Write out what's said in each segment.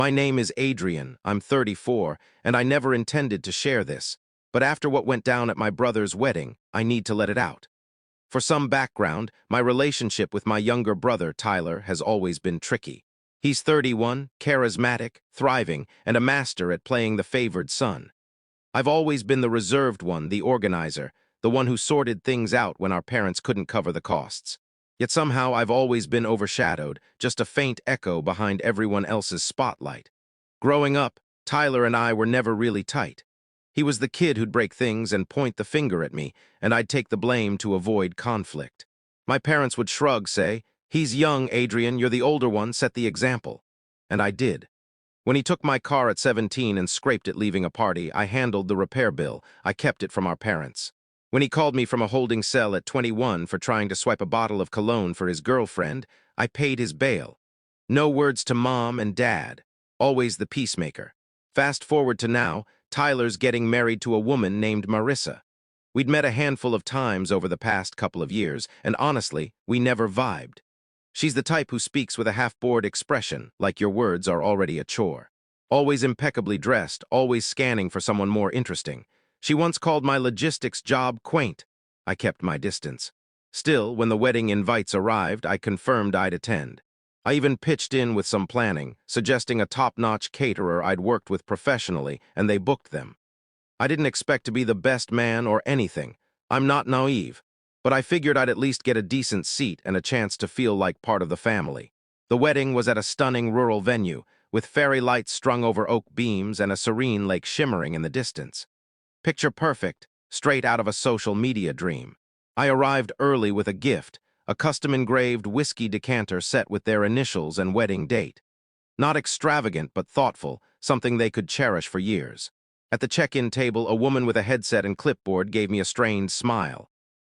My name is Adrian, I'm 34, and I never intended to share this. But after what went down at my brother's wedding, I need to let it out. For some background, my relationship with my younger brother, Tyler, has always been tricky. He's 31, charismatic, thriving, and a master at playing the favored son. I've always been the reserved one, the organizer, the one who sorted things out when our parents couldn't cover the costs. Yet somehow I've always been overshadowed, just a faint echo behind everyone else's spotlight. Growing up, Tyler and I were never really tight. He was the kid who'd break things and point the finger at me, and I'd take the blame to avoid conflict. My parents would shrug, say, "He's young, Adrian, you're the older one, set the example." And I did. When he took my car at 17 and scraped it leaving a party, I handled the repair bill. I kept it from our parents. When he called me from a holding cell at 21 for trying to swipe a bottle of cologne for his girlfriend, I paid his bail. No words to mom and dad. Always the peacemaker. Fast forward to now, Tyler's getting married to a woman named Marissa. We'd met a handful of times over the past couple of years, and honestly, we never vibed. She's the type who speaks with a half-bored expression, like your words are already a chore. Always impeccably dressed, always scanning for someone more interesting. She once called my logistics job quaint. I kept my distance. Still, when the wedding invites arrived, I confirmed I'd attend. I even pitched in with some planning, suggesting a top-notch caterer I'd worked with professionally, and they booked them. I didn't expect to be the best man or anything. I'm not naive. But I figured I'd at least get a decent seat and a chance to feel like part of the family. The wedding was at a stunning rural venue, with fairy lights strung over oak beams and a serene lake shimmering in the distance. Picture perfect, straight out of a social media dream. I arrived early with a gift, a custom-engraved whiskey decanter set with their initials and wedding date. Not extravagant, but thoughtful, something they could cherish for years. At the check-in table, a woman with a headset and clipboard gave me a strained smile.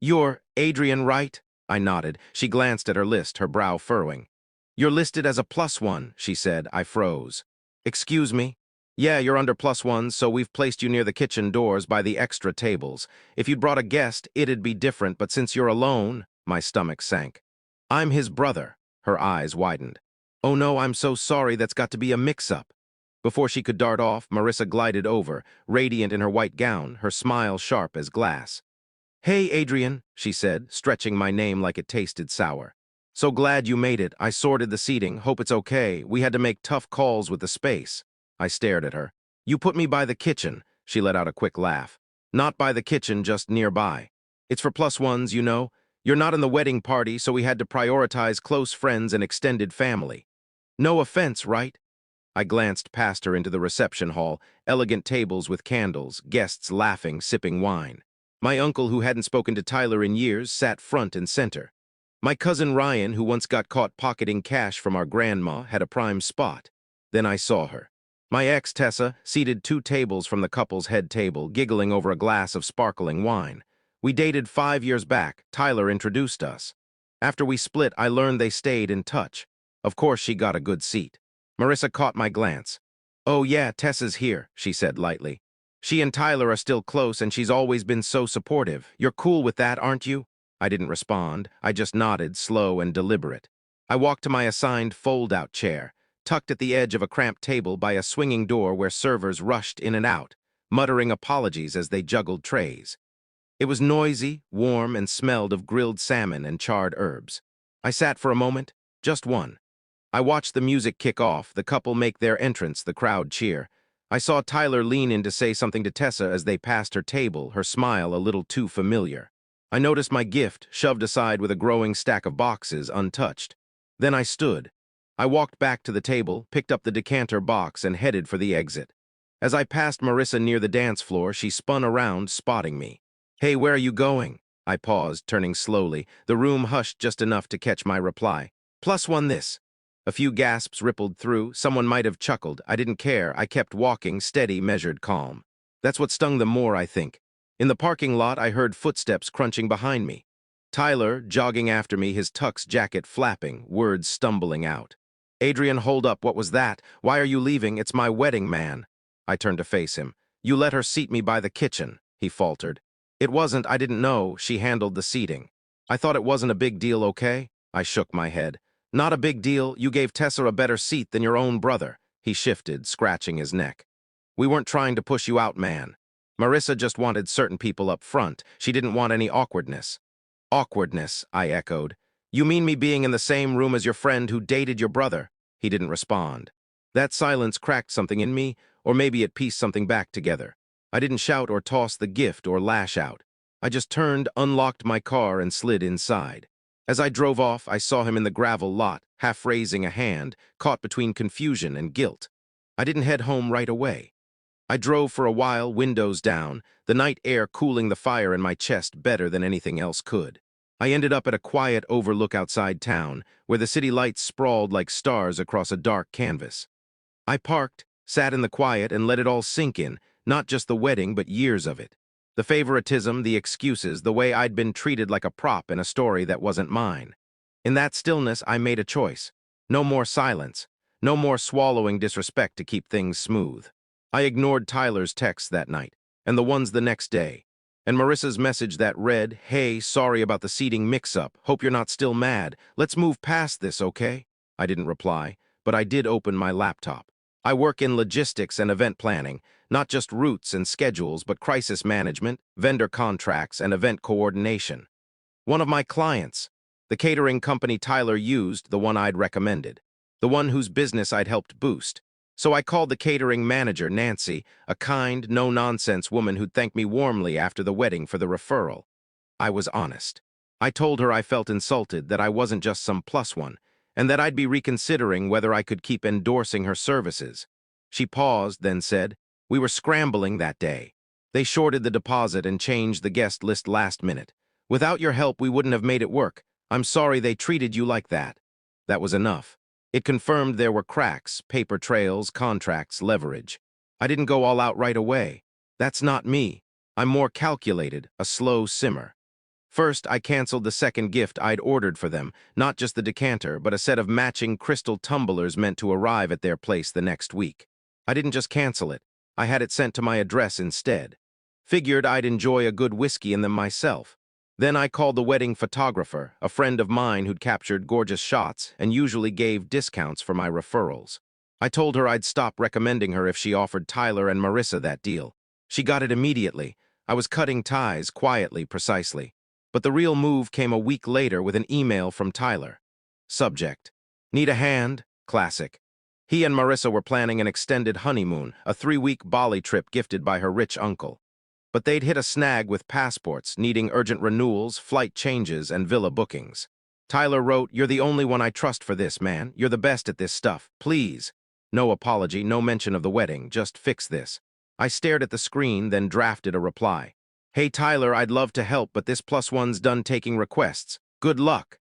"You're Adrian, right?" I nodded. She glanced at her list, her brow furrowing. "You're listed as a +1, she said. I froze. "Excuse me?" "Yeah, you're under +1s, so we've placed you near the kitchen doors by the extra tables. If you'd brought a guest, it'd be different, but since you're alone," my stomach sank. "I'm his brother." Her eyes widened. "Oh no, I'm so sorry, that's got to be a mix-up." Before she could dart off, Marissa glided over, radiant in her white gown, her smile sharp as glass. "Hey, Adrian," she said, stretching my name like it tasted sour. "So glad you made it. I sorted the seating. Hope it's okay. We had to make tough calls with the space." I stared at her. "You put me by the kitchen." She let out a quick laugh. "Not by the kitchen, just nearby. It's for +1s, you know. You're not in the wedding party, so we had to prioritize close friends and extended family. No offense, right?" I glanced past her into the reception hall, elegant tables with candles, guests laughing, sipping wine. My uncle, who hadn't spoken to Tyler in years, sat front and center. My cousin Ryan, who once got caught pocketing cash from our grandma, had a prime spot. Then I saw her. My ex, Tessa, seated 2 tables from the couple's head table, giggling over a glass of sparkling wine. We dated 5 years back. Tyler introduced us. After we split, I learned they stayed in touch. Of course, she got a good seat. Marissa caught my glance. "Oh yeah, Tessa's here," she said lightly. "She and Tyler are still close, and she's always been so supportive. You're cool with that, aren't you?" I didn't respond. I just nodded, slow and deliberate. I walked to my assigned fold-out chair, tucked at the edge of a cramped table by a swinging door where servers rushed in and out, muttering apologies as they juggled trays. It was noisy, warm, and smelled of grilled salmon and charred herbs. I sat for a moment, just one. I watched the music kick off, the couple make their entrance, the crowd cheer. I saw Tyler lean in to say something to Tessa as they passed her table, her smile a little too familiar. I noticed my gift, shoved aside with a growing stack of boxes, untouched. Then I stood. I walked back to the table, picked up the decanter box, and headed for the exit. As I passed Marissa near the dance floor, she spun around, spotting me. "Hey, where are you going?" I paused, turning slowly. The room hushed just enough to catch my reply. "+1 this." A few gasps rippled through. Someone might have chuckled. I didn't care. I kept walking, steady, measured, calm. That's what stung them more, I think. In the parking lot, I heard footsteps crunching behind me. Tyler, jogging after me, his tux jacket flapping, words stumbling out. "Adrian, hold up, what was that? Why are you leaving? It's my wedding, man." I turned to face him. "You let her seat me by the kitchen," he faltered. "It wasn't, I didn't know. She handled the seating." "I thought it wasn't a big deal, okay?" I shook my head. "Not a big deal. You gave Tessa a better seat than your own brother." He shifted, scratching his neck. We weren't trying to push you out, man. Marissa just wanted certain people up front. She didn't want any awkwardness. Awkwardness, I echoed. You mean me being in the same room as your friend who dated your brother? He didn't respond. That silence cracked something in me, or maybe it pieced something back together. I didn't shout or toss the gift or lash out. I just turned, unlocked my car, and slid inside. As I drove off, I saw him in the gravel lot, half raising a hand, caught between confusion and guilt. I didn't head home right away. I drove for a while, windows down, the night air cooling the fire in my chest better than anything else could. I ended up at a quiet overlook outside town, where the city lights sprawled like stars across a dark canvas. I parked, sat in the quiet, and let it all sink in, not just the wedding, but years of it. The favoritism, the excuses, the way I'd been treated like a prop in a story that wasn't mine. In that stillness, I made a choice. No more silence. No more swallowing disrespect to keep things smooth. I ignored Tyler's texts that night, and the ones the next day, and Marissa's message that read, "Hey, sorry about the seating mix-up. Hope you're not still mad. Let's move past this, okay?" I didn't reply, but I did open my laptop. I work in logistics and event planning, not just routes and schedules, but crisis management, vendor contracts, and event coordination. One of my clients, the catering company Tyler used, the one I'd recommended, the one whose business I'd helped boost. So I called the catering manager, Nancy, a kind, no-nonsense woman who'd thanked me warmly after the wedding for the referral. I was honest. I told her I felt insulted, that I wasn't just some plus one, and that I'd be reconsidering whether I could keep endorsing her services. She paused, then said, "We were scrambling that day. They shorted the deposit and changed the guest list last minute. Without your help, we wouldn't have made it work. I'm sorry they treated you like that." That was enough. It confirmed there were cracks, paper trails, contracts, leverage. I didn't go all out right away. That's not me. I'm more calculated, a slow simmer. First, I canceled the second gift I'd ordered for them, not just the decanter, but a set of matching crystal tumblers meant to arrive at their place the next week. I didn't just cancel it. I had it sent to my address instead. Figured I'd enjoy a good whiskey in them myself. Then I called the wedding photographer, a friend of mine who'd captured gorgeous shots and usually gave discounts for my referrals. I told her I'd stop recommending her if she offered Tyler and Marissa that deal. She got it immediately. I was cutting ties, quietly, precisely. But the real move came a week later with an email from Tyler. Subject: "Need a hand?" Classic. He and Marissa were planning an extended honeymoon, a 3-week Bali trip gifted by her rich uncle. But they'd hit a snag with passports, needing urgent renewals, flight changes, and villa bookings. Tyler wrote, "You're the only one I trust for this, man. You're the best at this stuff. Please." No apology, no mention of the wedding, just fix this. I stared at the screen, then drafted a reply. "Hey Tyler, I'd love to help, but this +1's done taking requests. Good luck."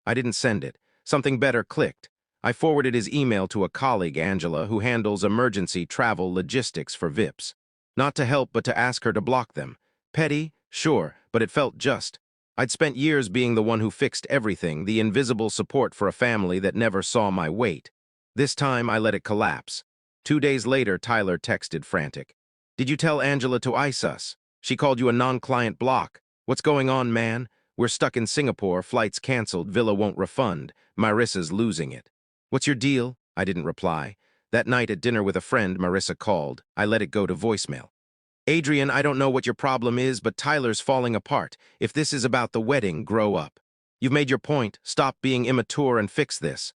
I didn't send it. Something better clicked. I forwarded his email to a colleague, Angela, who handles emergency travel logistics for VIPs. Not to help, but to ask her to block them. Petty? Sure, but it felt just. I'd spent years being the one who fixed everything, the invisible support for a family that never saw my weight. This time, I let it collapse. 2 days later, Tyler texted frantic. "Did you tell Angela to ice us? She called you a non-client block. What's going on, man? We're stuck in Singapore, flights canceled, villa won't refund. Marissa's losing it." "What's your deal?" I didn't reply. That night at dinner with a friend, Marissa called. I let it go to voicemail. "Adrian, I don't know what your problem is, but Tyler's falling apart. If this is about the wedding, grow up. You've made your point. Stop being immature and fix this."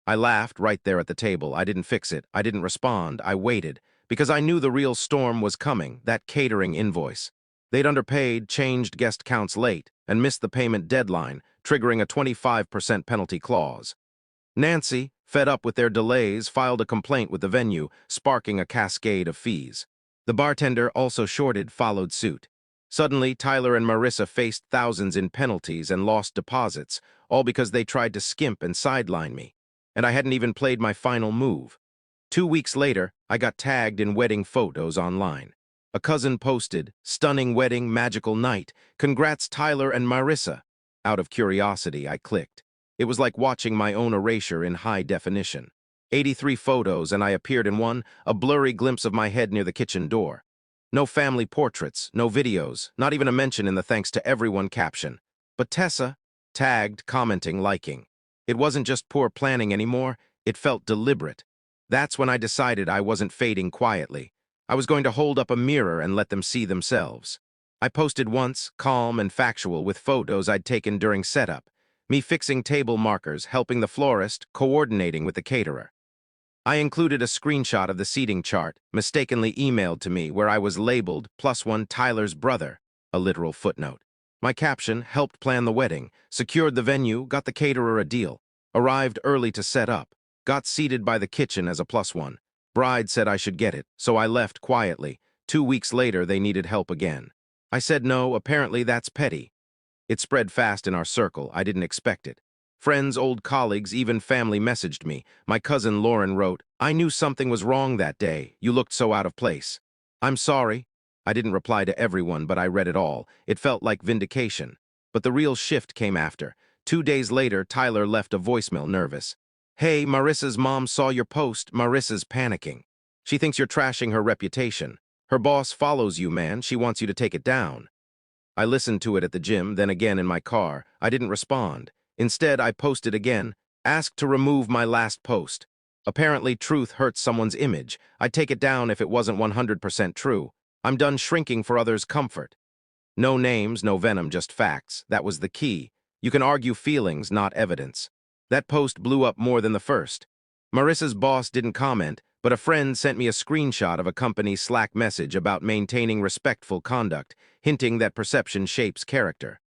I laughed right there at the table. I didn't fix it. I didn't respond. I waited, because I knew the real storm was coming, that catering invoice. They'd underpaid, changed guest counts late, and missed the payment deadline, triggering a 25% penalty clause. Nancy, fed up with their delays, filed a complaint with the venue, sparking a cascade of fees. The bartender, also shorted, followed suit. Suddenly, Tyler and Marissa faced thousands in penalties and lost deposits, all because they tried to skimp and sideline me. And I hadn't even played my final move. 2 weeks later, I got tagged in wedding photos online. A cousin posted, "Stunning wedding, magical night. Congrats, Tyler and Marissa." Out of curiosity, I clicked. It was like watching my own erasure in high definition. 83 photos, and I appeared in one, a blurry glimpse of my head near the kitchen door. No family portraits, no videos, not even a mention in the thanks to everyone caption. But Tessa, tagged, commenting, liking. It wasn't just poor planning anymore, it felt deliberate. That's when I decided I wasn't fading quietly. I was going to hold up a mirror and let them see themselves. I posted once, calm and factual, with photos I'd taken during setup, me fixing table markers, helping the florist, coordinating with the caterer. I included a screenshot of the seating chart, mistakenly emailed to me, where I was labeled +1 Tyler's brother, a literal footnote. My caption: helped plan the wedding, secured the venue, got the caterer a deal, arrived early to set up, got seated by the kitchen as a +1. Bride said I should get it, so I left quietly. 2 weeks later, they needed help again. I said no, apparently that's petty. It spread fast in our circle. I didn't expect it. Friends, old colleagues, even family messaged me. My cousin Lauren wrote, "I knew something was wrong that day. You looked so out of place." "I'm sorry." I didn't reply to everyone, but I read it all. It felt like vindication. But the real shift came after. 2 days later, Tyler left a voicemail, nervous. "Hey, Marissa's mom saw your post. Marissa's panicking. She thinks you're trashing her reputation. Her boss follows you, man. She wants you to take it down." I listened to it at the gym, then again in my car. I didn't respond. Instead, I posted again, asked to remove my last post. Apparently, truth hurts someone's image. I'd take it down if it wasn't 100% true. I'm done shrinking for others' comfort. No names, no venom, just facts. That was the key. You can argue feelings, not evidence. That post blew up more than the first. Marissa's boss didn't comment, but a friend sent me a screenshot of a company's Slack message about maintaining respectful conduct, hinting that perception shapes character.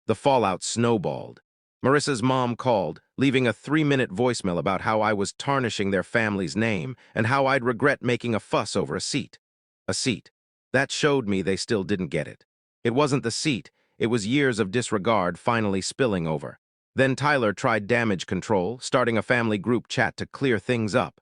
The fallout snowballed. Marissa's mom called, leaving a 3-minute voicemail about how I was tarnishing their family's name and how I'd regret making a fuss over a seat. A seat. That showed me they still didn't get it. It wasn't the seat, it was years of disregard finally spilling over. Then Tyler tried damage control, starting a family group chat to clear things up.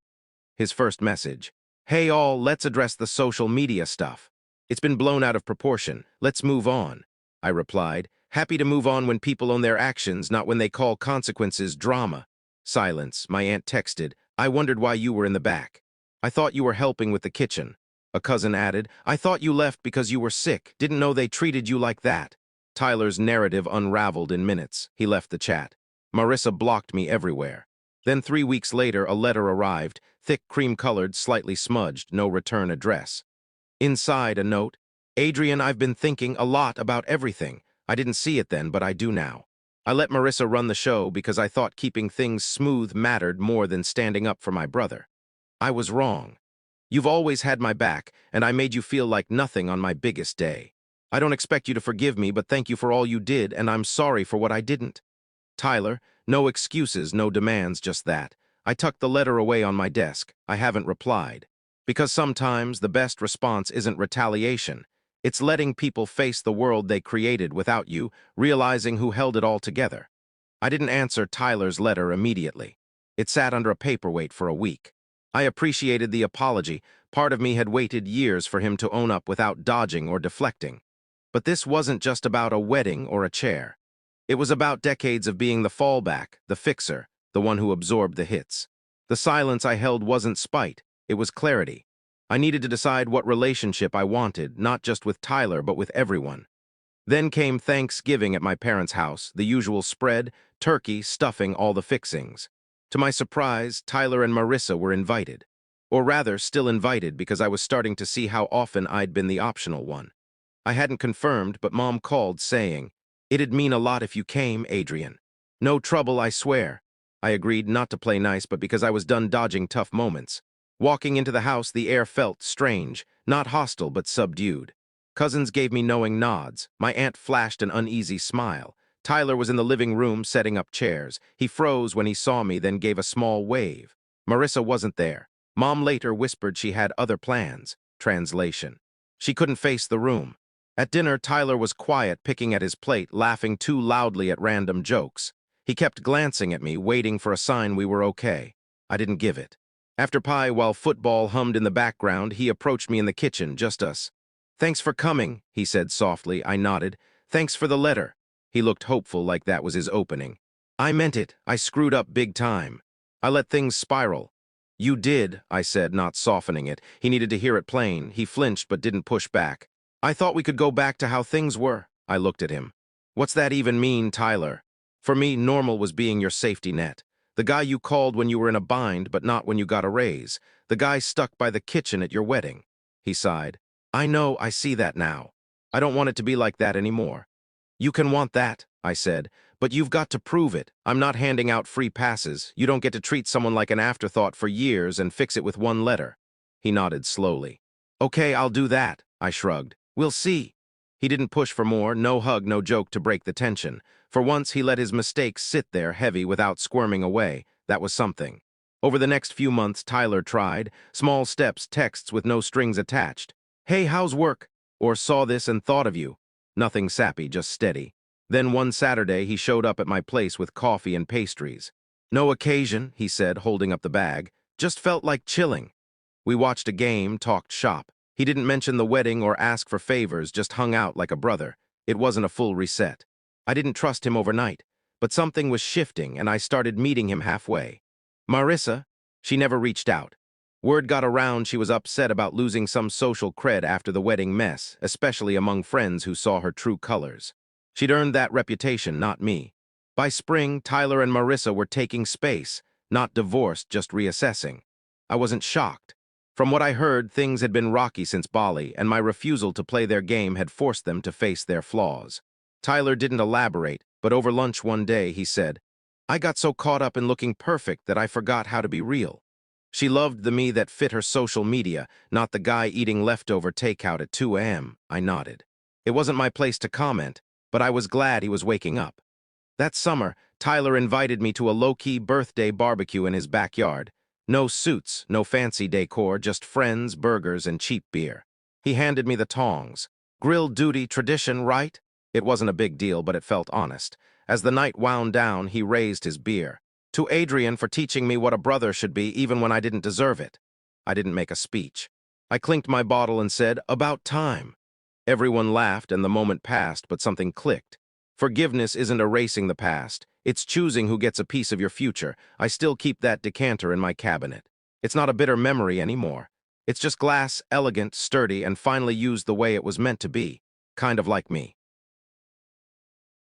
His first message: "Hey all, let's address the social media stuff. It's been blown out of proportion. Let's move on." I replied, "Happy to move on when people own their actions, not when they call consequences drama." Silence. My aunt texted, "I wondered why you were in the back. I thought you were helping with the kitchen." A cousin added, "I thought you left because you were sick. Didn't know they treated you like that." Tyler's narrative unraveled in minutes. He left the chat. Marissa blocked me everywhere. Then 3 weeks later, a letter arrived, thick, cream-colored, slightly smudged, no return address. Inside, a note: "Adrian, I've been thinking a lot about everything. I didn't see it then, but I do now. I let Marissa run the show because I thought keeping things smooth mattered more than standing up for my brother. I was wrong. You've always had my back, and I made you feel like nothing on my biggest day. I don't expect you to forgive me, but thank you for all you did, and I'm sorry for what I didn't." Tyler, no excuses, no demands, just that. I tucked the letter away on my desk. I haven't replied. Because sometimes the best response isn't retaliation. It's letting people face the world they created without you, realizing who held it all together. I didn't answer Tyler's letter immediately. It sat under a paperweight for a week. I appreciated the apology. Part of me had waited years for him to own up without dodging or deflecting. But this wasn't just about a wedding or a chair. It was about decades of being the fallback, the fixer, the one who absorbed the hits. The silence I held wasn't spite, it was clarity. I needed to decide what relationship I wanted, not just with Tyler, but with everyone. Then came Thanksgiving at my parents' house, the usual spread, turkey, stuffing, all the fixings. To my surprise, Tyler and Marissa were invited. Or rather, still invited, because I was starting to see how often I'd been the optional one. I hadn't confirmed, but Mom called, saying, "It'd mean a lot if you came, Adrian. No trouble, I swear." I agreed, not to play nice, but because I was done dodging tough moments. Walking into the house, the air felt strange, not hostile, but subdued. Cousins gave me knowing nods. My aunt flashed an uneasy smile. Tyler was in the living room setting up chairs. He froze when he saw me, then gave a small wave. Marissa wasn't there. Mom later whispered she had other plans. Translation: she couldn't face the room. At dinner, Tyler was quiet, picking at his plate, laughing too loudly at random jokes. He kept glancing at me, waiting for a sign we were okay. I didn't give it. After pie, while football hummed in the background, he approached me in the kitchen, just us. "Thanks for coming," he said softly. I nodded. "Thanks for the letter." He looked hopeful, like that was his opening. "I meant it. I screwed up big time. I let things spiral." "You did," I said, not softening it. He needed to hear it plain. He flinched but didn't push back. "I thought we could go back to how things were." I looked at him. "What's that even mean, Tyler?" "For me, normal was being your safety net. The guy you called when you were in a bind, but not when you got a raise. The guy stuck by the kitchen at your wedding. He sighed. I know, I see that now. I don't want it to be like that anymore. You can want that, I said, but you've got to prove it. I'm not handing out free passes. You don't get to treat someone like an afterthought for years and fix it with one letter. He nodded slowly. Okay, I'll do that, I shrugged. We'll see. He didn't push for more, no hug, no joke to break the tension. For once, he let his mistakes sit there heavy without squirming away. That was something. Over the next few months, Tyler tried. Small steps, texts with no strings attached. Hey, how's work? Or saw this and thought of you. Nothing sappy, just steady. Then one Saturday, he showed up at my place with coffee and pastries. No occasion, he said, holding up the bag. Just felt like chilling. We watched a game, talked shop. He didn't mention the wedding or ask for favors, just hung out like a brother. It wasn't a full reset. I didn't trust him overnight, but something was shifting and I started meeting him halfway. Marissa, she never reached out. Word got around she was upset about losing some social cred after the wedding mess, especially among friends who saw her true colors. She'd earned that reputation, not me. By spring, Tyler and Marissa were taking space, not divorced, just reassessing. I wasn't shocked. From what I heard, things had been rocky since Bali, and my refusal to play their game had forced them to face their flaws. Tyler didn't elaborate, but over lunch one day he said, I got so caught up in looking perfect that I forgot how to be real. She loved the me that fit her social media, not the guy eating leftover takeout at 2 a.m. I nodded. It wasn't my place to comment, but I was glad he was waking up. That summer, Tyler invited me to a low-key birthday barbecue in his backyard. No suits, no fancy decor, just friends, burgers, and cheap beer. He handed me the tongs. Grill duty, tradition, right? It wasn't a big deal, but it felt honest. As the night wound down, he raised his beer. To Adrian for teaching me what a brother should be even when I didn't deserve it. I didn't make a speech. I clinked my bottle and said, about time. Everyone laughed and the moment passed, but something clicked. Forgiveness isn't erasing the past. It's choosing who gets a piece of your future. I still keep that decanter in my cabinet. It's not a bitter memory anymore. It's just glass, elegant, sturdy, and finally used the way it was meant to be. Kind of like me.